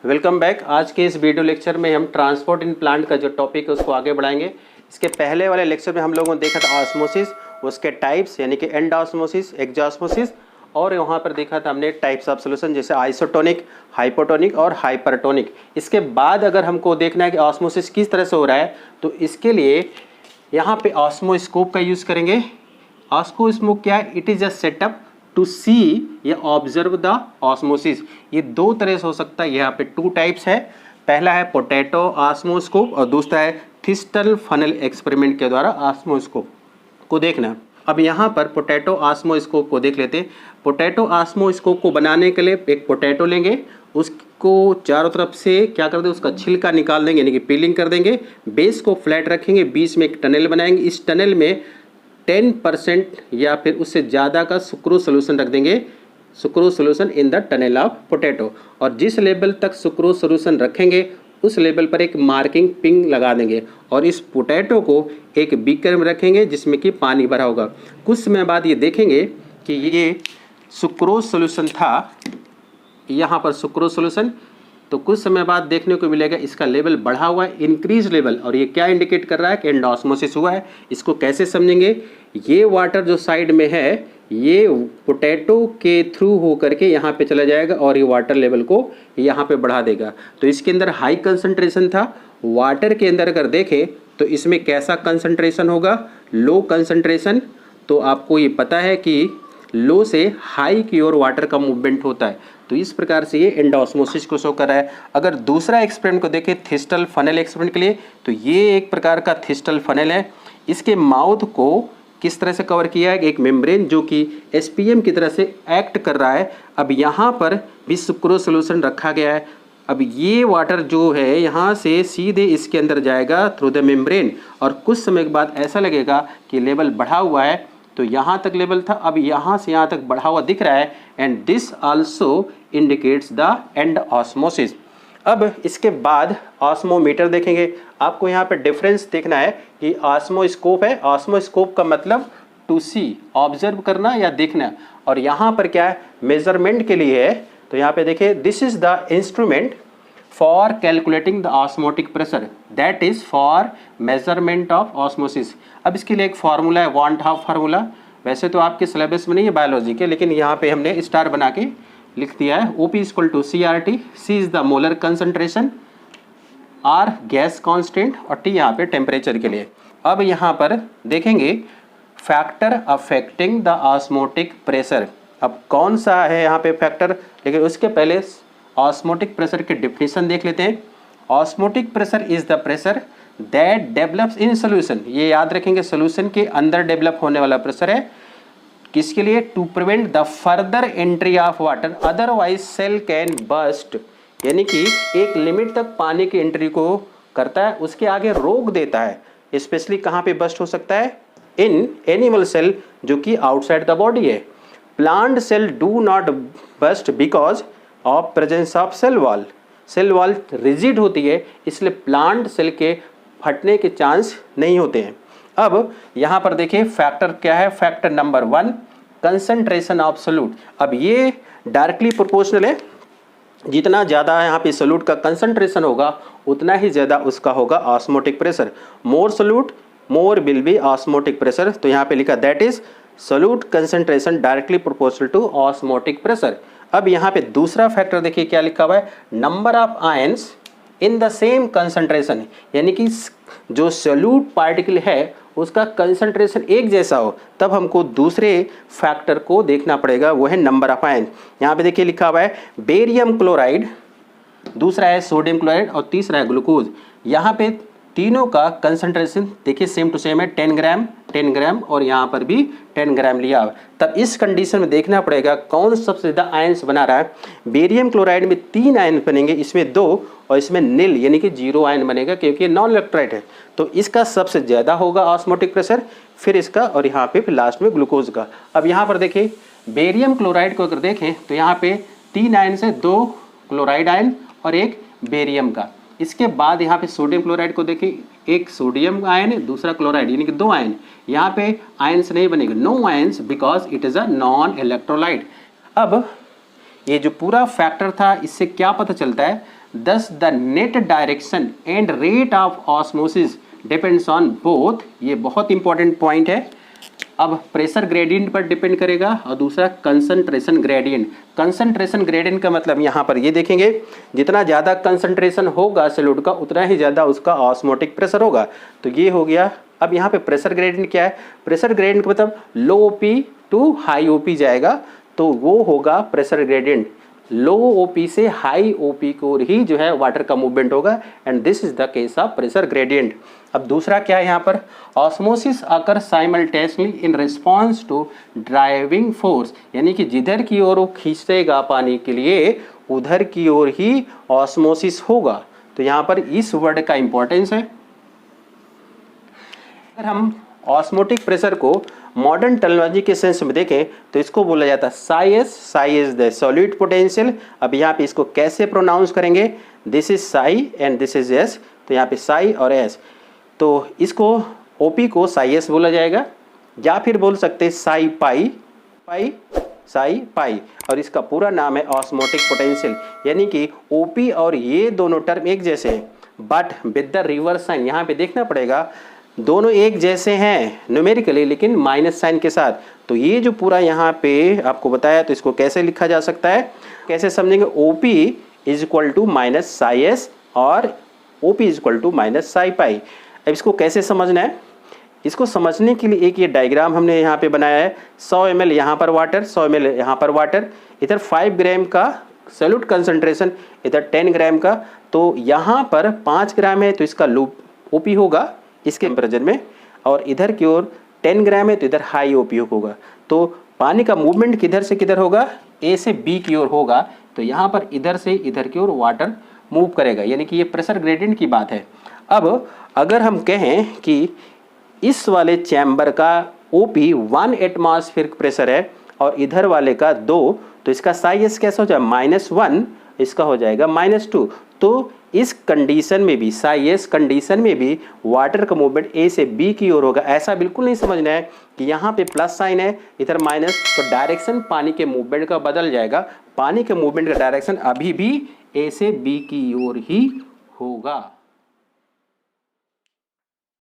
Welcome back. आज के इस वीडियो लेक्चर में हम ट्रांसपोर्ट इन प्लांट का जो टॉपिक है उसको आगे बढ़ाएंगे। इसके पहले वाले लेक्चर में हम लोगों ने देखा था ऑस्मोसिस, उसके टाइप्स यानी कि एंड ऑस्मोसिस, एक्सॉस्मोसिस, और वहाँ पर देखा था हमने टाइप्स ऑफ सोल्यूशन जैसे आइसोटोनिक, हाइपोटोनिक और हाइपरटोनिक। इसके बाद अगर हमको देखना है कि ऑस्मोसिस किस तरह से हो रहा है तो इसके लिए यहाँ पे ऑस्मोस्कोप का यूज़ करेंगे। ऑस्मोस्कोप क्या है? It is a setup to see या ऑब्जर्व द ऑस्मोसिस। ये दो तरह से हो सकता है। यहाँ पे टू टाइप्स है। पहला है पोटैटो ऑस्मोस्कोप और दूसरा है थिस्टल फनल एक्सपेरिमेंट के द्वारा ऑस्मोस्कोप को देखना। अब यहाँ पर पोटैटो ऑस्मोस्कोप को देख लेते हैं। पोटैटो ऑस्मोस्कोप को बनाने के लिए एक पोटैटो लेंगे, उसको चारों तरफ से क्या कर देंगे, उसका छिलका निकाल देंगे यानी कि पीलिंग कर देंगे। बेस को फ्लैट रखेंगे, बीच में एक टनल बनाएंगे। इस टनल में 10% या फिर उससे ज़्यादा का सुक्रोज सोल्यूशन रख देंगे, sucrose solution in the tunnel of potato. और जिस लेवल तक सुक्रोज सोल्यूशन रखेंगे उस लेवल पर एक मार्किंग पिंग लगा देंगे और इस पोटैटो को एक बीकर में रखेंगे जिसमें कि पानी भरा होगा। कुछ समय बाद ये देखेंगे कि ये सुक्रोज सोल्यूशन था, यहाँ पर सुक्रोज सोल्यूशन, तो कुछ समय बाद देखने को मिलेगा इसका लेवल बढ़ा हुआ है, इंक्रीज लेवल। और ये क्या इंडिकेट कर रहा है कि एंडोस्मोसिस हुआ है। इसको कैसे समझेंगे? ये वाटर जो साइड में है ये पोटैटो के थ्रू हो करके यहाँ पे चला जाएगा और ये वाटर लेवल को यहाँ पे बढ़ा देगा। तो इसके अंदर हाई कंसंट्रेशन था। वाटर के अंदर अगर देखें तो इसमें कैसा कंसंट्रेशन होगा? Low concentration. तो आपको ये पता है कि लो से हाई की ओर वाटर का मूवमेंट होता है। तो इस प्रकार से ये एंडोस्मोसिस को शो कर रहा है। अगर दूसरा एक्सपेरिमेंट को देखें थिस्टल फनल एक्सपेरिमेंट के लिए, तो ये एक प्रकार का थिस्टल फनल है। इसके माउथ को किस तरह से कवर किया है? एक मेम्ब्रेन जो कि एसपीएम की तरह से एक्ट कर रहा है। अब यहाँ पर भी सुक्रोज सोल्यूशन रखा गया है। अब ये वाटर जो है यहाँ से सीधे इसके अंदर जाएगा थ्रू द मेम्ब्रेन और कुछ समय के बाद ऐसा लगेगा कि लेवल बढ़ा हुआ है। तो यहाँ तक लेवल था, अब यहाँ से यहाँ तक बढ़ा हुआ दिख रहा है and this also indicates the end osmosis. अब इसके बाद ऑस्मोमीटर देखेंगे। आपको यहाँ पे डिफरेंस देखना है कि ऑस्मोस्कोप है, ऑस्मोस्कोप का मतलब टू सी, ऑब्जर्व करना या देखना, और यहाँ पर क्या है? मेजरमेंट के लिए है। तो यहाँ पे देखिए this is the instrument for calculating the osmotic pressure, that is for measurement of osmosis. अब इसके लिए एक फार्मूला है, वॉन हाफ फार्मूला। वैसे तो आपके सिलेबस में नहीं है बायोलॉजी के, लेकिन यहाँ पे हमने स्टार बना के लिख दिया है। OP equal to CRT, C is the molar concentration, R gas constant और T यहाँ पे टेम्परेचर के लिए। अब यहाँ पर देखेंगे factor affecting the osmotic pressure. अब कौन सा है यहाँ पे फैक्टर, लेकिन उसके पहले ऑस्मोटिक प्रेशर के डिफिनेशन देख लेते हैं। Osmotic pressure is the pressure that develops in solution. ये याद रखेंगे, सोल्यूशन के अंदर डेवलप होने वाला प्रेशर है। किसके लिए? To prevent the further entry of water otherwise cell can burst, यानी कि एक लिमिट तक पानी की एंट्री को करता है, उसके आगे रोक देता है। स्पेशली कहाँ पे बस्ट हो सकता है? इन एनिमल सेल जो कि आउटसाइड द बॉडी है। Plant cell do not burst because of presence of cell wall. Cell wall rigid होती है, इसलिए प्लांट सेल के फटने के चांस नहीं होते हैं। अब यहाँ पर देखिए फैक्टर क्या है? Factor number 1 concentration of solute. अब ये डायरेक्टली प्रोपोर्शनल है, जितना ज़्यादा यहाँ पे सोल्यूट का कंसंट्रेशन होगा उतना ही ज़्यादा उसका होगा osmotic pressure. More solute more will be osmotic pressure. तो यहाँ पे लिखा that is solute concentration directly proportional to osmotic pressure. अब यहाँ पे दूसरा फैक्टर देखिए क्या लिखा हुआ है? Number of ions in the same concentration, यानी कि जो सोल्यूट पार्टिकल है उसका कंसंट्रेशन एक जैसा हो, तब हमको दूसरे फैक्टर को देखना पड़ेगा, वो है नंबर ऑफ आयन। यहाँ पे देखिए लिखा हुआ है बेरियम क्लोराइड, दूसरा है सोडियम क्लोराइड और तीसरा है ग्लूकोज। यहाँ पे तीनों का कंसंट्रेशन देखिए सेम टू सेम है, 10 ग्राम और यहाँ पर भी 10 ग्राम लिया हुआ। तब इस कंडीशन में देखना पड़ेगा कौन सबसे ज़्यादा आयंस बना रहा है। बेरियम क्लोराइड में 3 आयन बनेंगे, इसमें 2 और इसमें नील यानी कि 0 आयन बनेगा क्योंकि ये नॉन इलेक्ट्रोलाइट है। तो इसका सबसे ज़्यादा होगा ऑस्मोटिक प्रेशर, फिर इसका और यहाँ पे फिर लास्ट में ग्लूकोज का। अब यहाँ पर देखिए बेरियम क्लोराइड को अगर देखें तो यहाँ पे 3 आयन से 2 क्लोराइड आयन और 1 बेरियम का। इसके बाद यहाँ पे सोडियम क्लोराइड को देखें, एक सोडियम आयन है दूसरा क्लोराइड यानी कि 2 आयन। यहाँ पे आयंस नहीं बनेगा, no ions because it is a non electrolyte. अब ये जो पूरा फैक्टर था इससे क्या पता चलता है, दस the net direction and rate of osmosis depends on both. ये बहुत इंपॉर्टेंट पॉइंट है। अब प्रेशर ग्रेडियंट पर डिपेंड करेगा और दूसरा कंसंट्रेशन ग्रेडियंट। कंसंट्रेशन ग्रेडियंट का मतलब यहाँ पर ये देखेंगे, जितना ज़्यादा कंसंट्रेशन होगा सॉल्यूट का उतना ही ज़्यादा उसका ऑस्मोटिक प्रेशर होगा। तो ये हो गया। अब यहाँ पे प्रेशर ग्रेडियंट क्या है, प्रेशर ग्रेडियंट का मतलब low OP to high OP जाएगा, तो वो होगा प्रेशर ग्रेडियंट। लो ओपी से हाई ओपी को ही जो है वाटर का मूवमेंट होगा, and this is the case of pressure gradient. अब दूसरा क्या है यहाँ पर, osmosis occur simultaneously in response to driving force, यानी कि जिधर की ओर वो खींचेगा पानी के लिए उधर की ओर ही ऑस्मोसिस होगा। तो यहाँ पर इस वर्ड का इंपॉर्टेंस है। अगर हम ऑस्मोटिक प्रेशर को मॉडर्न टेक्नोलॉजी के सेंस में देखें तो इसको बोला जाता है Sai S. Sai is the solid potential. अब यहाँ पे इसको कैसे प्रोनाउंस करेंगे, this is Sai and this is S, तो यहाँ पे साई और एस, तो इसको ओपी को साई एस बोला जाएगा, या फिर बोल सकते हैं साई पाई, पाई साई पाई, और इसका पूरा नाम है ऑस्मोटिक पोटेंशियल। यानी कि ओपी और ये दोनों टर्म एक जैसे हैं, but with the reverse sign. यहाँ पे देखना पड़ेगा, दोनों एक जैसे हैं न्यूमेरिकली लेकिन माइनस साइन के साथ। तो ये जो पूरा यहाँ पे आपको बताया, तो इसको कैसे लिखा जा सकता है, कैसे समझेंगे, OP is equal to minus psi S और OP is equal to minus psi pi. अब इसको कैसे समझना है, इसको समझने के लिए एक ये डायग्राम हमने यहाँ पे बनाया है। 100 ml यहाँ पर वाटर, 100 ml यहाँ पर वाटर, इधर 5 ग्राम का सॉल्यूट कंसंट्रेशन, इधर 10 ग्राम का, तो यहाँ पर 5 ग्राम है तो इसका लूप OP होगा इसके टेम्परेचर में, और इधर की ओर 10 ग्राम है तो इधर हाई ओपी होगा। तो पानी का मूवमेंट किधर से किधर होगा, ए से बी की ओर होगा। तो यहाँ पर इधर से इधर की ओर वाटर मूव करेगा, यानी कि ये प्रेशर ग्रेडियंट की बात है। अब अगर हम कहें कि इस वाले चैम्बर का ओपी 1 एटमॉस्फेरिक प्रेशर है और इधर वाले का 2, तो इसका साई एस कैसा हो जाएगा, -1, इसका हो जाएगा -2। तो इस कंडीशन में भी, साई एस कंडीशन में भी वाटर का मूवमेंट ए से बी की ओर होगा। ऐसा बिल्कुल नहीं समझना है कि यहाँ पे प्लस साइन है इधर माइनस, तो डायरेक्शन पानी के मूवमेंट का बदल जाएगा। पानी के मूवमेंट का डायरेक्शन अभी भी ए से बी की ओर ही होगा।